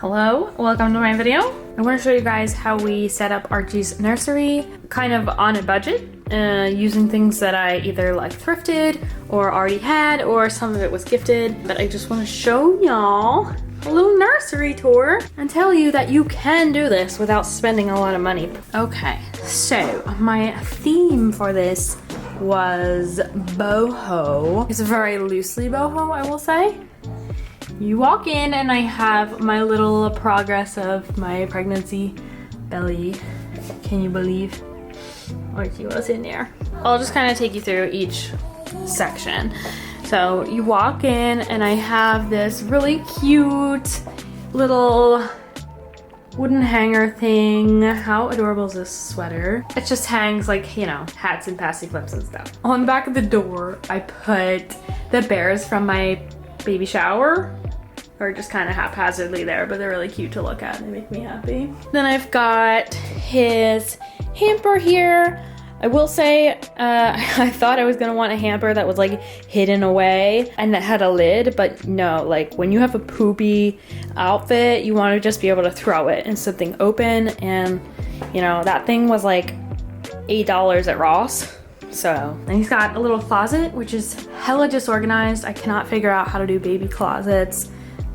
Hello, welcome to my video. I want to show you guys how we set up Archie's nursery kind of on a budget using things that I either like thrifted or already had, or some of it was gifted. But I just want to show y'all a little nursery tour and tell you that you can do this without spending a lot of money. Okay, so my theme for this was boho. It's very loosely boho, I will say. You walk in and I have my little progress of my pregnancy belly. Can you believe Archie was in there? I'll just kind of take you through each section. So you walk in and I have this really cute little wooden hanger thing. How adorable is this sweater? It just hangs like, you know, hats and passy clips and stuff. On the back of the door, I put the bears from my baby shower. Or just kind of haphazardly there, but they're really cute to look at and they make me happy. Then I've got his hamper here. I will say, I thought I was gonna want a hamper that was like hidden away and that had a lid, but no, like when you have a poopy outfit, you wanna just be able to throw it in something open, and you know, that thing was like $8 at Ross. So, and he's got a little closet, which is hella disorganized. I cannot figure out how to do baby closets.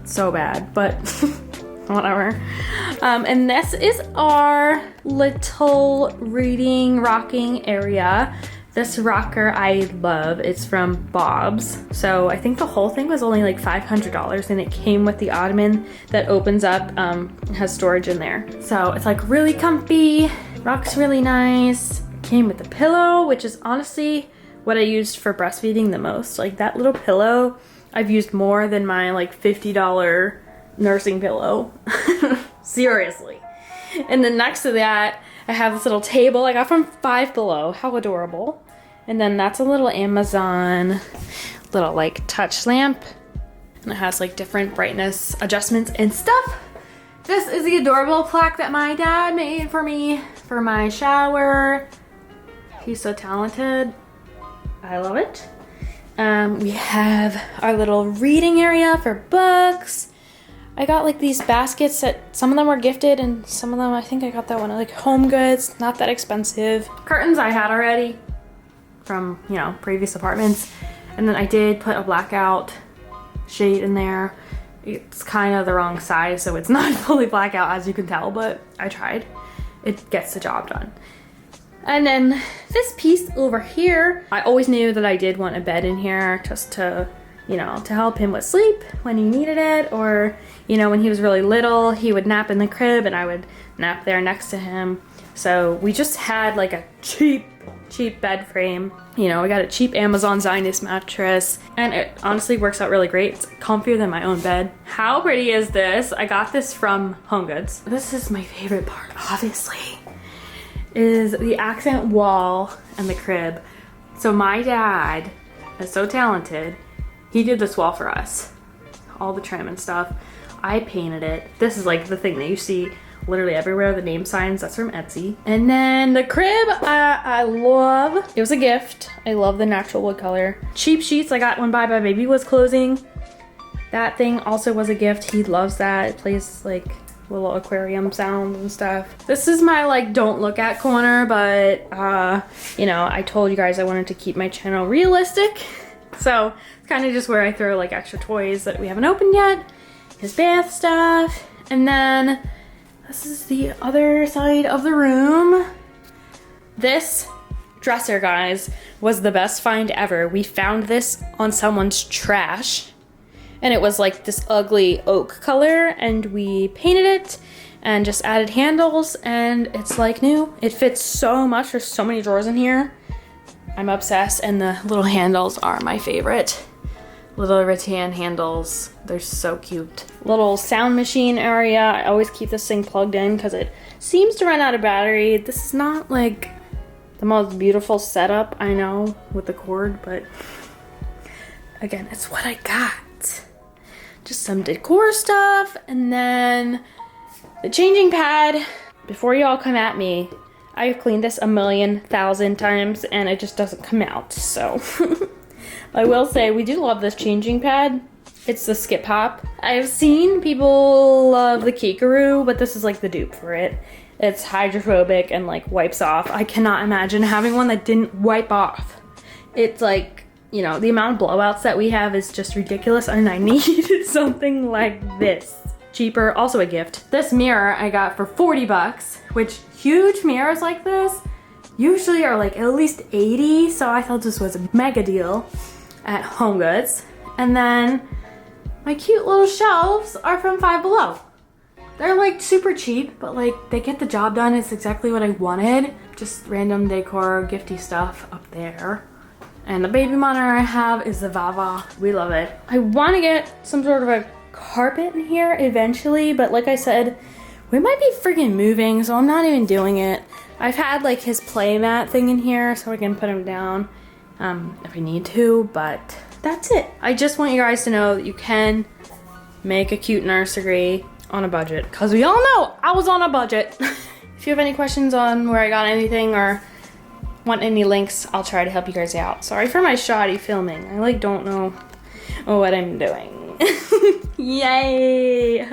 So bad, but whatever. And this is our little reading rocking area. This rocker I love. It's from Bob's. So I think the whole thing was only like $500, and it came with the ottoman that opens up, has storage in there. So it's like really comfy, rocks really nice. Came with the pillow, which is honestly what I used for breastfeeding the most. Like that little pillow I've used more than my like $50 nursing pillow. Seriously. And then next to that, I have this little table I got from Five Below. How adorable. And then that's a little Amazon little like touch lamp. And it has like different brightness adjustments and stuff. This is the adorable plaque that my dad made for me for my shower. He's so talented. I love it. We have our little reading area for books. I got like these baskets that some of them were gifted and some of them I think I got that one at like Home Goods, not that expensive. Curtains I had already from, you know, previous apartments. And then I did put a blackout shade in there. It's kind of the wrong size, so it's not fully blackout as you can tell, but I tried. It gets the job done. And then this piece over here, I always knew that I did want a bed in here just to, you know, to help him with sleep when he needed it, or, you know, when he was really little, he would nap in the crib and I would nap there next to him. So we just had like a cheap bed frame. You know, we got a cheap Amazon Zionist mattress, and it honestly works out really great. It's comfier than my own bed. How pretty is this? I got this from Home Goods. This is my favorite part, obviously, is the accent wall and the crib. So my dad is so talented. He did this wall for us. All the trim and stuff. I painted it. This is like the thing that you see literally everywhere, the name signs, that's from Etsy. And then the crib, I love. It was a gift. I love the natural wood color. Cheap sheets I got when Bye Bye Baby was closing. That thing also was a gift. He loves that. It plays like little aquarium sounds and stuff. This is my like don't look at corner, but you know, I told you guys I wanted to keep my channel realistic. So it's kind of just where I throw like extra toys that we haven't opened yet. His bath stuff. And then this is the other side of the room. This dresser, guys, was the best find ever. We found this on someone's trash. And it was like this ugly oak color, and we painted it and just added handles, and it's like new. It fits so much. There's so many drawers in here. I'm obsessed, and the little handles are my favorite. Little rattan handles. They're so cute. Little sound machine area. I always keep this thing plugged in because it seems to run out of battery. This is not like the most beautiful setup, I know, with the cord, but again, it's what I got. Just some decor stuff, and then the changing pad. Before y'all come at me, I've cleaned this 1,000,000 times and it just doesn't come out, so I will say we do love this changing pad. It's the Skip Hop. I've seen people love the Kikaroo, but this is like the dupe for it. It's hydrophobic and like wipes off. I cannot imagine having one that didn't wipe off. It's like, you know, the amount of blowouts that we have is just ridiculous, and I needed something like this. Cheaper, also a gift. This mirror I got for 40 bucks, which huge mirrors like this usually are like at least 80, so I thought this was a mega deal at HomeGoods. And then my cute little shelves are from Five Below. They're like super cheap, but like they get the job done. It's exactly what I wanted. Just random decor, gifty stuff up there. And the baby monitor I have is the Vava. We love it. I want to get some sort of a carpet in here eventually, but like I said, we might be freaking moving, so I'm not even doing it. I've had like his play mat thing in here so I can put him down if I need to, but that's it. I just want you guys to know that you can make a cute nursery on a budget, because we all know I was on a budget. If you have any questions on where I got anything or want any links, I'll try to help you guys out. Sorry for my shoddy filming. I like don't know what I'm doing. Yay!